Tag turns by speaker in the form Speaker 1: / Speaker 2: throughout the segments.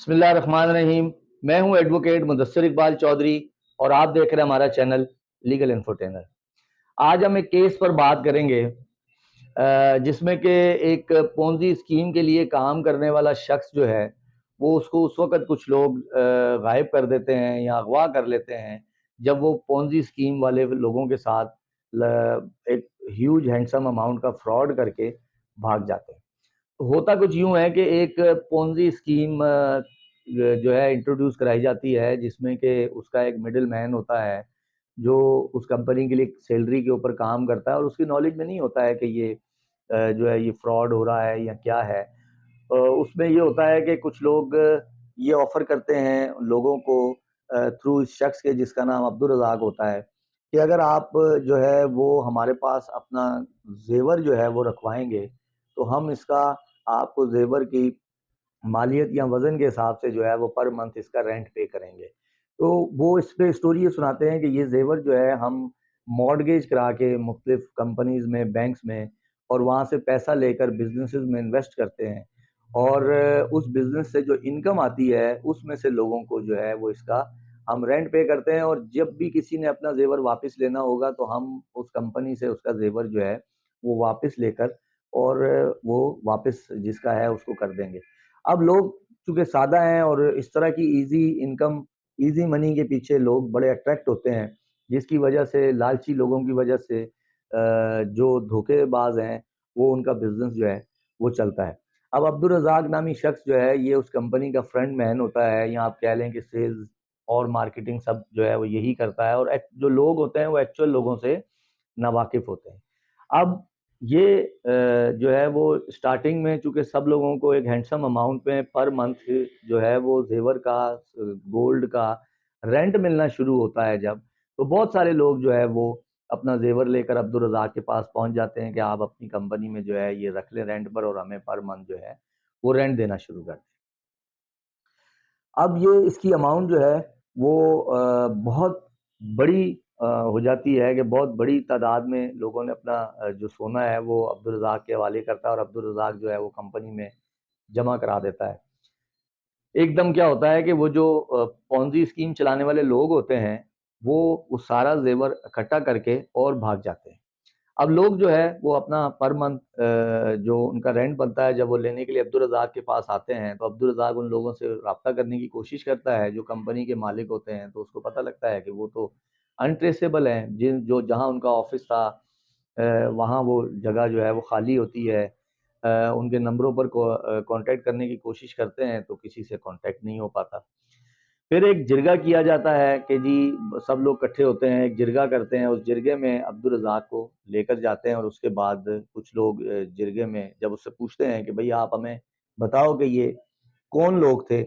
Speaker 1: بسم اللہ الرحمن الرحیم. میں ہوں ایڈوکیٹ مدثر اقبال چودھری اور آپ دیکھ رہے ہیں ہمارا چینل لیگل انفوٹینر. آج ہم ایک کیس پر بات کریں گے جس میں کہ ایک پونزی اسکیم کے لیے کام کرنے والا شخص جو ہے وہ اس کو اس وقت کچھ لوگ غائب کر دیتے ہیں یا اغوا کر لیتے ہیں جب وہ پونزی اسکیم والے لوگوں کے ساتھ ایک ہیوج ہینڈسم اماؤنٹ کا فراڈ کر کے بھاگ جاتے ہیں. ہوتا کچھ یوں ہے کہ ایک پونزی اسکیم جو ہے انٹروڈیوس کرائی جاتی ہے جس میں کہ اس کا ایک مڈل مین ہوتا ہے جو اس کمپنی کے لیے سیلری کے اوپر کام کرتا ہے اور اس کی نالج میں نہیں ہوتا ہے کہ یہ جو ہے یہ فراڈ ہو رہا ہے یا کیا ہے. اس میں یہ ہوتا ہے کہ کچھ لوگ یہ آفر کرتے ہیں لوگوں کو تھرو اس شخص کے جس کا نام عبدالرزاق ہوتا ہے کہ اگر آپ جو ہے وہ ہمارے پاس اپنا زیور جو ہے وہ رکھوائیں گے تو ہم اس کا آپ کو زیور کی مالیت یا وزن کے حساب سے جو ہے وہ پر منتھ اس کا رینٹ پے کریں گے. تو وہ اس پہ اسٹوری یہ سناتے ہیں کہ یہ زیور جو ہے ہم مارگیج کرا کے مختلف کمپنیز میں بینکس میں اور وہاں سے پیسہ لے کر بزنسز میں انویسٹ کرتے ہیں اور اس بزنس سے جو انکم آتی ہے اس میں سے لوگوں کو جو ہے وہ اس کا ہم رینٹ پے کرتے ہیں اور جب بھی کسی نے اپنا زیور واپس لینا ہوگا تو ہم اس کمپنی سے اس کا زیور جو ہے وہ واپس لے کر اور وہ واپس جس کا ہے اس کو کر دیں گے. اب لوگ چونکہ سادہ ہیں اور اس طرح کی ایزی انکم ایزی منی کے پیچھے لوگ بڑے اٹریکٹ ہوتے ہیں جس کی وجہ سے لالچی لوگوں کی وجہ سے جو دھوکے باز ہیں وہ ان کا بزنس جو ہے وہ چلتا ہے. اب عبدالرزاق نامی شخص جو ہے یہ اس کمپنی کا فرنٹ مین ہوتا ہے یا آپ کہہ لیں کہ سیلز اور مارکیٹنگ سب جو ہے وہ یہی کرتا ہے اور جو لوگ ہوتے ہیں وہ ایکچوئل لوگوں سے ناواقف ہوتے ہیں. اب یہ جو ہے وہ اسٹارٹنگ میں چونکہ سب لوگوں کو ایک ہینڈسم اماؤنٹ میں پر منتھ جو ہے وہ زیور کا گولڈ کا رینٹ ملنا شروع ہوتا ہے جب تو بہت سارے لوگ جو ہے وہ اپنا زیور لے کر عبدالرزاق کے پاس پہنچ جاتے ہیں کہ آپ اپنی کمپنی میں جو ہے یہ رکھ لیں رینٹ پر اور ہمیں پر منتھ جو ہے وہ رینٹ دینا شروع کر دیں. اب یہ اس کی اماؤنٹ جو ہے وہ بہت بڑی ہو جاتی ہے کہ بہت بڑی تعداد میں لوگوں نے اپنا جو سونا ہے وہ عبدالرزاق کے حوالے کرتا ہے اور عبدالرزاق جو ہے وہ کمپنی میں جمع کرا دیتا ہے. ایک دم کیا ہوتا ہے کہ وہ جو پونزی اسکیم چلانے والے لوگ ہوتے ہیں وہ سارا زیور اکٹھا کر کے اور بھاگ جاتے ہیں. اب لوگ جو ہے وہ اپنا پر منتھ جو ان کا رینٹ بنتا ہے جب وہ لینے کے لیے عبدالرزاق کے پاس آتے ہیں تو عبدالرزاق ان لوگوں سے رابطہ کرنے کی کوشش کرتا ہے جو کمپنی کے مالک ہوتے ہیں تو اس کو پتہ لگتا ہے کہ وہ تو انٹریسیبل ہیں جو جہاں ان کا آفس تھا وہاں وہ جگہ جو ہے وہ خالی ہوتی ہے. ان کے نمبروں پر کانٹیکٹ کرنے کی کوشش کرتے ہیں تو کسی سے کانٹیکٹ نہیں ہو پاتا. پھر ایک جرگہ کیا جاتا ہے کہ جی سب لوگ اکٹھے ہوتے ہیں ایک جرگہ کرتے ہیں اس جرگے میں عبدالرزاق کو لے کر جاتے ہیں اور اس کے بعد کچھ لوگ جرگے میں جب اس سے پوچھتے ہیں کہ بھئی آپ ہمیں بتاؤ کہ یہ کون لوگ تھے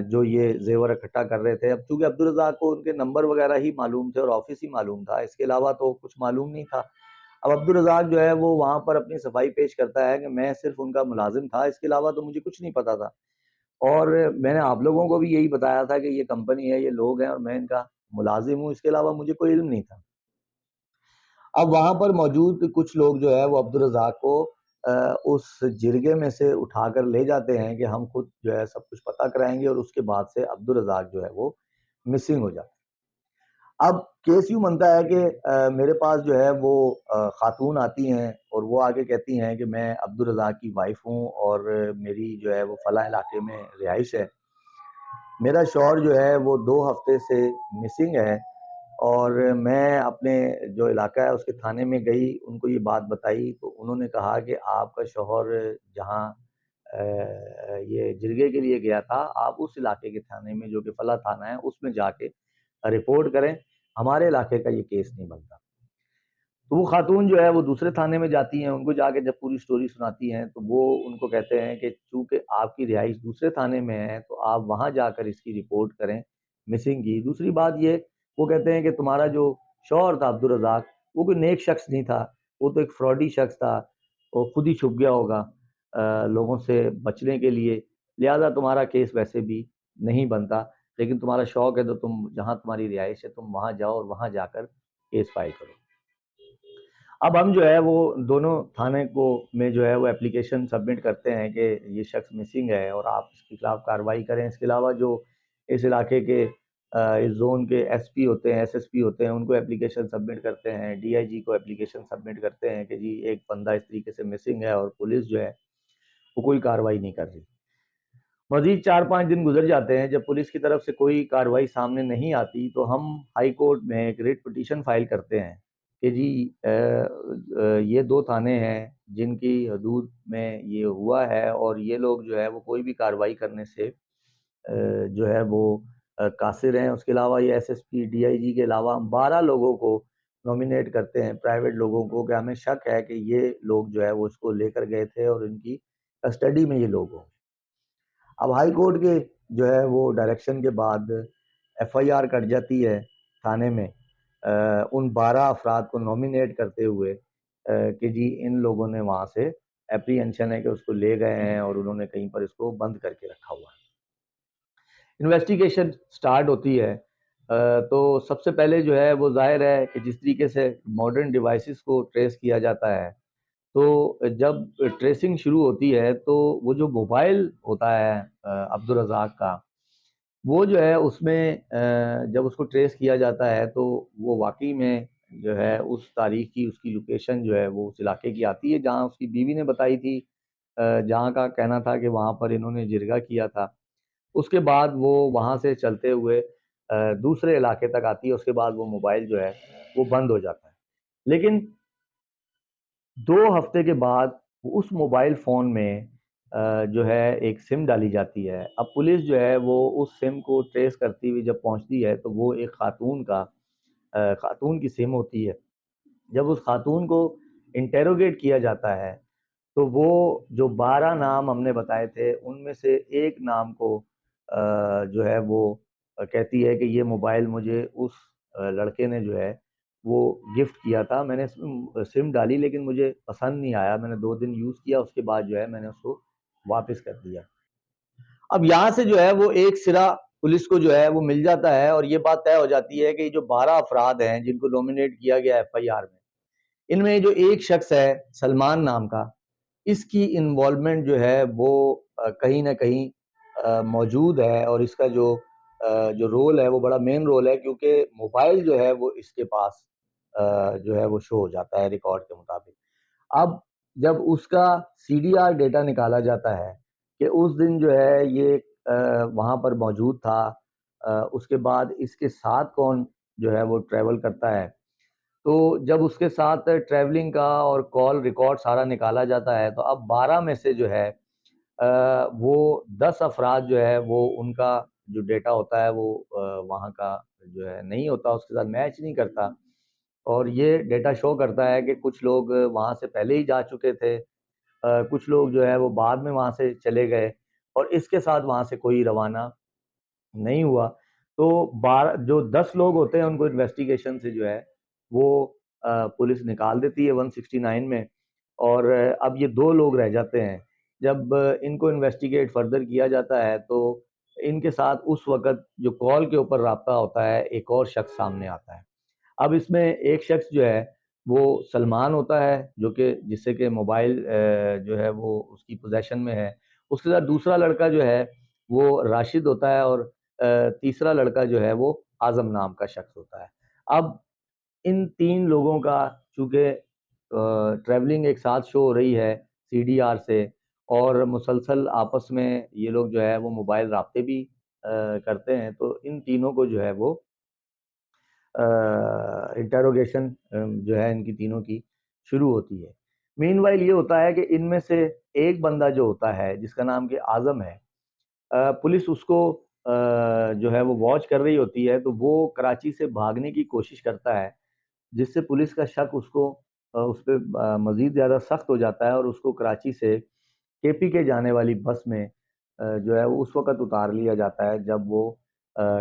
Speaker 1: جو یہ زیور اکٹھا کر رہے تھے. اب چونکہ عبدالرزاق کو ان کے نمبر وغیرہ ہی معلوم تھے اور آفس ہی معلوم تھا اس کے علاوہ تو کچھ معلوم نہیں تھا. اب عبدالرزاق جو ہے وہ وہاں پر اپنی صفائی پیش کرتا ہے کہ میں صرف ان کا ملازم تھا اس کے علاوہ تو مجھے کچھ نہیں پتا تھا اور میں نے آپ لوگوں کو بھی یہی بتایا تھا کہ یہ کمپنی ہے یہ لوگ ہیں اور میں ان کا ملازم ہوں اس کے علاوہ مجھے کوئی علم نہیں تھا. اب وہاں پر موجود کچھ لوگ جو ہے وہ عبدالرزاق کو اس جرگے میں سے اٹھا کر لے جاتے ہیں کہ ہم خود جو ہے سب کچھ پتہ کرائیں گے اور اس کے بعد سے عبدالرزاق جو ہے وہ مسنگ ہو جاتا ہے. اب کیس یوں بنتا ہے کہ میرے پاس جو ہے وہ خاتون آتی ہیں اور وہ آگے کہتی ہیں کہ میں عبدالرزاق کی وائف ہوں اور میری جو ہے وہ فلاں علاقے میں رہائش ہے. میرا شوہر جو ہے وہ 2 ہفتے سے مسنگ ہے اور میں اپنے جو علاقہ ہے اس کے تھانے میں گئی ان کو یہ بات بتائی تو انہوں نے کہا کہ آپ کا شوہر جہاں یہ جرگے کے لیے گیا تھا آپ اس علاقے کے تھانے میں جو کہ فلاں تھانہ ہے اس میں جا کے رپورٹ کریں ہمارے علاقے کا یہ کیس نہیں بنتا. تو وہ خاتون جو ہے وہ دوسرے تھانے میں جاتی ہیں ان کو جا کے جب پوری سٹوری سناتی ہیں تو وہ ان کو کہتے ہیں کہ چونکہ آپ کی رہائش دوسرے تھانے میں ہے تو آپ وہاں جا کر اس کی رپورٹ کریں مسنگ کی. دوسری بات یہ وہ کہتے ہیں کہ تمہارا جو شوہر تھا عبدالرزاق وہ کوئی نیک شخص نہیں تھا وہ تو ایک فراڈی شخص تھا وہ خود ہی چھپ گیا ہوگا لوگوں سے بچنے کے لیے لہذا تمہارا کیس ویسے بھی نہیں بنتا لیکن تمہارا شوق ہے تو تم جہاں تمہاری رہائش ہے تم وہاں جاؤ اور وہاں جا کر کیس فائل کرو. اب ہم جو ہے وہ دونوں تھانے کو میں جو ہے وہ اپلیکیشن سبمٹ کرتے ہیں کہ یہ شخص مسنگ ہے اور آپ اس کے خلاف کارروائی کریں. اس کے علاوہ جو اس علاقے کے اس زون کے ایس پی ہوتے ہیں، ایس ایس پی ہوتے ہیں، ان کو اپلیکیشن سبمٹ کرتے ہیں، ڈی آئی جی کو اپلیکیشن سبمٹ کرتے ہیں کہ جی ایک بندہ اس طریقے سے مسنگ ہے اور پولیس جو ہے وہ کوئی کارروائی نہیں کر رہی. مزید 4-5 دن گزر جاتے ہیں. جب پولیس کی طرف سے کوئی کارروائی سامنے نہیں آتی تو ہم ہائی کورٹ میں ایک ریٹ پٹیشن فائل کرتے ہیں کہ جی یہ 2 تھانے ہیں جن کی حدود میں یہ ہوا ہے اور یہ لوگ جو ہے وہ کوئی بھی کارروائی کرنے سے جو ہے وہ قاصر ہیں. اس کے علاوہ یہ S S P D I G کے علاوہ ہم 12 لوگوں کو نومینیٹ کرتے ہیں، پرائیویٹ لوگوں کو، کہ ہمیں شک ہے کہ یہ لوگ جو ہے وہ اس کو لے کر گئے تھے اور ان کی کسٹڈی میں یہ لوگ ہوں. اب ہائی کورٹ کے جو ہے وہ ڈائریکشن کے بعد ایف آئی آر کٹ جاتی ہے تھانے میں ان 12 افراد کو نومینیٹ کرتے ہوئے کہ جی ان لوگوں نے وہاں سے اپریہنشن ہے کہ اس کو لے گئے ہیں اور انہوں نے کہیں پر اس کو بند کر کے رکھا ہوا ہے. انویسٹیگیشن سٹارٹ ہوتی ہے تو سب سے پہلے جو ہے وہ ظاہر ہے کہ جس طریقے سے ماڈرن ڈیوائسز کو ٹریس کیا جاتا ہے تو جب ٹریسنگ شروع ہوتی ہے تو وہ جو موبائل ہوتا ہے عبدالرزاق کا، وہ جو ہے اس میں جب اس کو ٹریس کیا جاتا ہے تو وہ واقعی میں جو ہے اس تاریخ کی اس کی لوکیشن جو ہے وہ اس علاقے کی آتی ہے جہاں اس کی بیوی نے بتائی تھی، جہاں کا کہنا تھا کہ وہاں پر انہوں نے جرگہ کیا تھا. اس کے بعد وہ وہاں سے چلتے ہوئے دوسرے علاقے تک آتی ہے. اس کے بعد وہ موبائل جو ہے وہ بند ہو جاتا ہے. لیکن 2 ہفتے کے بعد اس موبائل فون میں جو ہے ایک سم ڈالی جاتی ہے. اب پولیس جو ہے وہ اس سم کو ٹریس کرتی ہوئی جب پہنچتی ہے تو وہ ایک خاتون کی سم ہوتی ہے. جب اس خاتون کو انٹیروگیٹ کیا جاتا ہے تو وہ جو 12 نام ہم نے بتائے تھے ان میں سے ایک نام کو جو ہے وہ کہتی ہے کہ یہ موبائل مجھے اس لڑکے نے جو ہے وہ گفٹ کیا تھا. میں نے سم ڈالی لیکن مجھے پسند نہیں آیا، میں نے 2 دن یوز کیا، اس کے بعد جو ہے میں نے اس کو واپس کر دیا. اب یہاں سے جو ہے وہ ایک سرا پولیس کو جو ہے وہ مل جاتا ہے اور یہ بات طے ہو جاتی ہے کہ جو 12 افراد ہیں جن کو نومینیٹ کیا گیا ایف آئی آر میں، ان میں جو ایک شخص ہے سلمان نام کا، اس کی انوالومنٹ جو ہے وہ کہیں نہ کہیں موجود ہے اور اس کا جو رول ہے وہ بڑا مین رول ہے کیونکہ موبائل جو ہے وہ اس کے پاس جو ہے وہ شو ہو جاتا ہے ریکارڈ کے مطابق. اب جب اس کا سی ڈی آر ڈیٹا نکالا جاتا ہے کہ اس دن جو ہے یہ وہاں پر موجود تھا، اس کے بعد اس کے ساتھ کون جو ہے وہ ٹریول کرتا ہے، تو جب اس کے ساتھ ٹریولنگ کا اور کال ریکارڈ سارا نکالا جاتا ہے تو اب 12 میں سے جو ہے وہ 10 افراد جو ہے وہ ان کا جو ڈیٹا ہوتا ہے وہ وہاں کا جو ہے نہیں ہوتا، اس کے ساتھ میچ نہیں کرتا اور یہ ڈیٹا شو کرتا ہے کہ کچھ لوگ وہاں سے پہلے ہی جا چکے تھے، کچھ لوگ جو ہے وہ بعد میں وہاں سے چلے گئے اور اس کے ساتھ وہاں سے کوئی روانہ نہیں ہوا. تو 12 جو 10 لوگ ہوتے ہیں ان کو انویسٹیگیشن سے جو ہے وہ پولیس نکال دیتی ہے 169 میں اور اب یہ 2 لوگ رہ جاتے ہیں. جب ان کو انویسٹیگیٹ فردر کیا جاتا ہے تو ان کے ساتھ اس وقت جو کال کے اوپر رابطہ ہوتا ہے ایک اور شخص سامنے آتا ہے. اب اس میں ایک شخص جو ہے وہ سلمان ہوتا ہے جو کہ جس سے کہ موبائل جو ہے وہ اس کی پوزیشن میں ہے. اس کے ساتھ دوسرا لڑکا جو ہے وہ راشد ہوتا ہے اور تیسرا لڑکا جو ہے وہ اعظم نام کا شخص ہوتا ہے. اب ان 3 لوگوں کا چونکہ ٹریولنگ ایک ساتھ شو ہو رہی ہے سی ڈی آر سے اور مسلسل آپس میں یہ لوگ جو ہے وہ موبائل رابطے بھی کرتے ہیں تو ان تینوں کو جو ہے وہ انٹروگیشن جو ہے ان کی تینوں کی شروع ہوتی ہے. مین وائل یہ ہوتا ہے کہ ان میں سے ایک بندہ جو ہوتا ہے جس کا نام کہ اعظم ہے، پولیس اس کو جو ہے وہ واچ کر رہی ہوتی ہے تو وہ کراچی سے بھاگنے کی کوشش کرتا ہے جس سے پولیس کا شک اس پہ مزید زیادہ سخت ہو جاتا ہے اور اس کو کراچی سے کے پی کے جانے والی بس میں جو ہے وہ اس وقت اتار لیا جاتا ہے جب وہ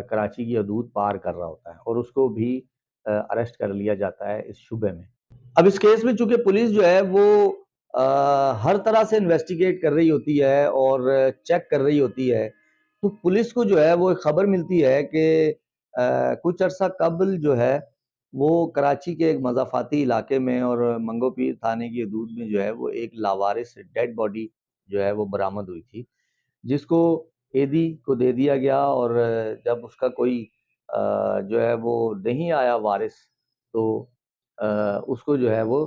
Speaker 1: کراچی کی حدود پار کر رہا ہوتا ہے اور اس کو بھی اریسٹ کر لیا جاتا ہے اس شبے میں. اب اس کیس میں چونکہ پولیس جو ہے وہ ہر طرح سے انویسٹیگیٹ کر رہی ہوتی ہے اور چیک کر رہی ہوتی ہے تو پولیس کو جو ہے وہ ایک خبر ملتی ہے کہ کچھ عرصہ قبل جو ہے وہ کراچی کے ایک مضافاتی علاقے میں اور منگو پیر تھانے کی حدود میں جو ہے وہ ایک لاوارث ڈیڈ باڈی جو ہے وہ برآمد ہوئی تھی، جس کو عیدی کو دے دیا گیا، اور جب اس کا کوئی جو ہے وہ نہیں آیا وارث، تو اس کو جو ہے وہ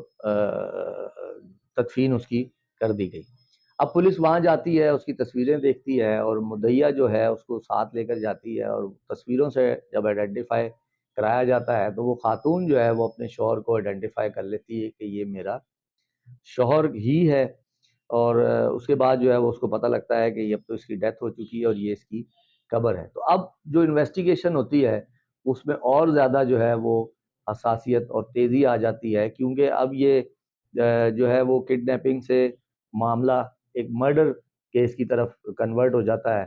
Speaker 1: تدفین اس کی کر دی گئی۔ اب پولیس وہاں جاتی ہے، اس کی تصویریں دیکھتی ہے، اور مدعیہ جو ہے اس کو ساتھ لے کر جاتی ہے، اور تصویروں سے جب آئیڈینٹیفائی کرایا جاتا ہے تو وہ خاتون جو ہے وہ اپنے شوہر کو آئیڈینٹیفائی کر لیتی ہے کہ یہ میرا شوہر ہی ہے، اور اس کے بعد جو ہے وہ اس کو پتہ لگتا ہے کہ اب تو اس کی ڈیتھ ہو چکی ہے اور یہ اس کی قبر ہے۔ تو اب جو انویسٹیگیشن ہوتی ہے اس میں اور زیادہ جو ہے وہ حساسیت اور تیزی آ جاتی ہے، کیونکہ اب یہ جو ہے وہ کڈنیپنگ سے معاملہ ایک مرڈر کیس کی طرف کنورٹ ہو جاتا ہے،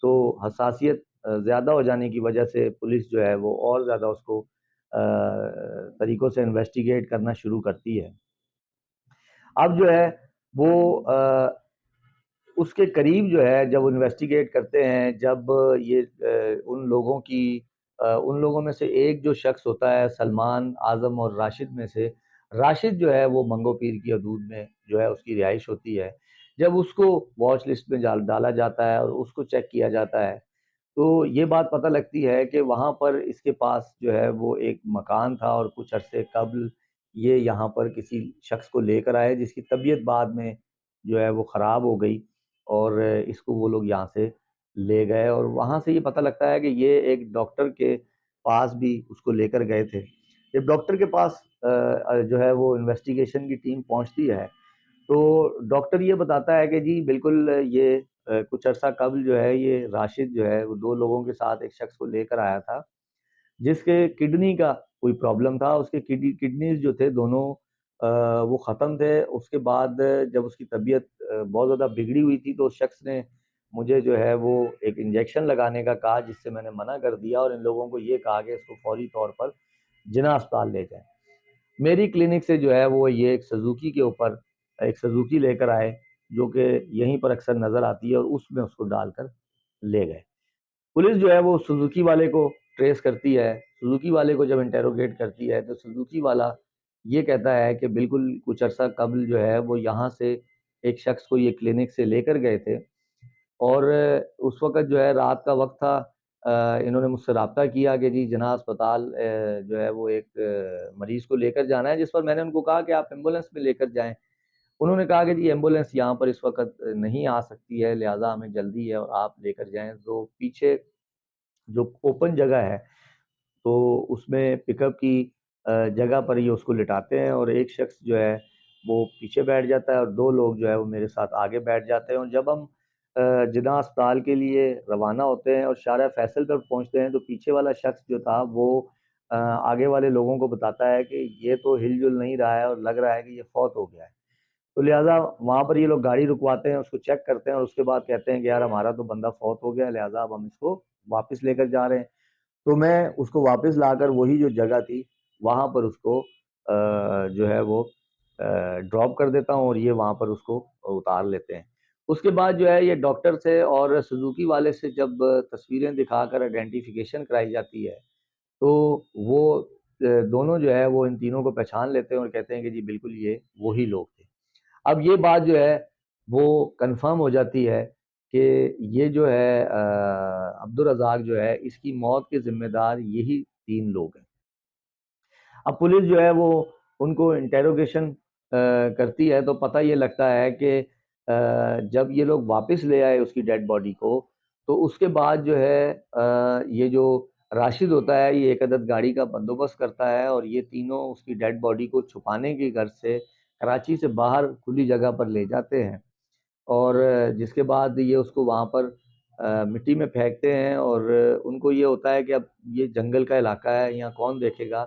Speaker 1: تو حساسیت زیادہ ہو جانے کی وجہ سے پولیس جو ہے وہ اور زیادہ اس کو طریقوں سے انویسٹیگیٹ کرنا شروع کرتی ہے۔ اب جو ہے وہ اس کے قریب جو ہے جب انویسٹیگیٹ کرتے ہیں، جب یہ ان لوگوں میں سے ایک جو شخص ہوتا ہے سلمان، اعظم اور راشد میں سے، راشد جو ہے وہ منگو پیر کی حدود میں جو ہے اس کی رہائش ہوتی ہے، جب اس کو واچ لسٹ میں ڈالا جاتا ہے اور اس کو چیک کیا جاتا ہے، تو یہ بات پتہ لگتی ہے کہ وہاں پر اس کے پاس جو ہے وہ ایک مکان تھا، اور کچھ عرصے قبل یہ یہاں پر کسی شخص کو لے کر آئے جس کی طبیعت بعد میں جو ہے وہ خراب ہو گئی، اور اس کو وہ لوگ یہاں سے لے گئے، اور وہاں سے یہ پتہ لگتا ہے کہ یہ ایک ڈاکٹر کے پاس بھی اس کو لے کر گئے تھے۔ جب ڈاکٹر کے پاس جو ہے وہ انویسٹیگیشن کی ٹیم پہنچتی ہے تو ڈاکٹر یہ بتاتا ہے کہ جی بالکل یہ کچھ عرصہ قبل جو ہے یہ راشد جو ہے وہ دو لوگوں کے ساتھ ایک شخص کو لے کر آیا تھا جس کے کڈنی کا کوئی پرابلم تھا، اس کے کڈنیز جو تھے دونوں وہ ختم تھے۔ اس کے بعد جب اس کی طبیعت بہت زیادہ بگڑی ہوئی تھی تو اس شخص نے مجھے جو ہے وہ ایک انجیکشن لگانے کا کہا، جس سے میں نے منع کر دیا، اور ان لوگوں کو یہ کہا کہ اس کو فوری طور پر جناح اسپتال لے جائیں۔ میری کلینک سے جو ہے وہ یہ ایک سزوکی کے اوپر ایک سزوکی لے کر آئے، جو کہ یہیں پر اکثر نظر آتی ہے، اور اس میں اس کو ڈال کر لے گئے۔ پولیس جو ہے وہ سزوکی والے کو ٹریس کرتی ہے، سزوکی والے کو جب انٹیروگیٹ کرتی ہے تو سزوکی والا یہ کہتا ہے کہ بالکل کچھ عرصہ قبل جو ہے وہ یہاں سے ایک شخص کو یہ کلینک سے لے کر گئے تھے، اور اس وقت جو ہے رات کا وقت تھا، انہوں نے مجھ سے رابطہ کیا کہ جی جناح اسپتال جو ہے وہ ایک مریض کو لے کر جانا ہے، جس پر میں نے ان کو کہا کہ آپ ایمبولینس میں لے کر جائیں۔ انہوں نے کہا کہ جی ایمبولینس یہاں پر اس وقت نہیں آ سکتی ہے، لہٰذا ہمیں جلدی ہے اور آپ لے کر جائیں۔ تو پیچھے جو اوپن جگہ ہے تو اس میں پک اپ کی جگہ پر ہی اس کو لٹاتے ہیں، اور ایک شخص جو ہے وہ پیچھے بیٹھ جاتا ہے اور دو لوگ جو ہے وہ میرے ساتھ آگے بیٹھ جاتے ہیں، اور جب ہم جناح اسپتال کے لیے روانہ ہوتے ہیں اور شارع فیصل پر پہنچتے ہیں تو پیچھے والا شخص جو تھا وہ آگے والے لوگوں کو بتاتا ہے کہ یہ تو ہل جل نہیں رہا ہے اور لگ رہا ہے کہ یہ فوت ہو گیا ہے۔ تو لہٰذا وہاں پر یہ لوگ گاڑی رکواتے ہیں، اس کو چیک کرتے ہیں، اور اس کے بعد کہتے ہیں کہ یار ہمارا تو بندہ فوت ہو گیا، لہٰذا اب ہم اس کو واپس لے کر جا رہے ہیں۔ تو میں اس کو واپس لا کر وہی جو جگہ تھی وہاں پر اس کو جو ہے وہ ڈراپ کر دیتا ہوں، اور یہ وہاں پر اس کو اتار لیتے ہیں۔ اس کے بعد جو ہے یہ ڈاکٹر سے اور سزوکی والے سے جب تصویریں دکھا کر آئیڈینٹیفیکیشن کرائی جاتی ہے تو وہ دونوں جو ہے وہ ان تینوں کو پہچان لیتے ہیں اور کہتے ہیں کہ جی بالکل یہ وہی لوگ تھے۔ اب یہ بات جو ہے وہ کنفرم ہو جاتی ہے کہ یہ جو ہے عبدالرزاق جو ہے اس کی موت کے ذمہ دار یہی تین لوگ ہیں۔ اب پولیس جو ہے وہ ان کو انٹیروگیشن کرتی ہے تو پتہ یہ لگتا ہے کہ جب یہ لوگ واپس لے آئے اس کی ڈیڈ باڈی کو، تو اس کے بعد جو ہے یہ جو راشد ہوتا ہے یہ ایک عدد گاڑی کا بندوبست کرتا ہے، اور یہ تینوں اس کی ڈیڈ باڈی کو چھپانے کی غرض سے کراچی سے باہر کھلی جگہ پر لے جاتے ہیں، اور جس کے بعد یہ اس کو وہاں پر مٹی میں پھینکتے ہیں، اور ان کو یہ ہوتا ہے کہ اب یہ جنگل کا علاقہ ہے، یہاں کون دیکھے گا۔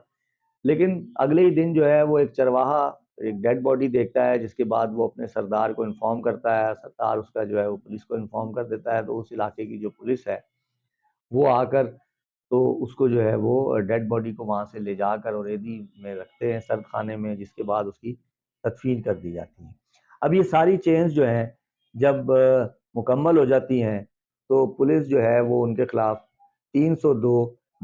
Speaker 1: لیکن اگلے ہی دن جو ہے وہ ایک چرواہا ایک ڈیڈ باڈی دیکھتا ہے، جس کے بعد وہ اپنے سردار کو انفارم کرتا ہے، سردار اس کا جو ہے وہ پولیس کو انفارم کر دیتا ہے، تو اس علاقے کی جو پولیس ہے وہ آ کر تو اس کو جو ہے وہ ڈیڈ باڈی کو وہاں سے لے جا کر اور عیدی میں رکھتے ہیں سرد خانے میں، جس کے بعد اس کی تدفین کر دی جاتی ہے۔ اب یہ ساری چینز جو ہیں جب مکمل ہو جاتی ہیں تو پولیس جو ہے وہ ان کے خلاف 302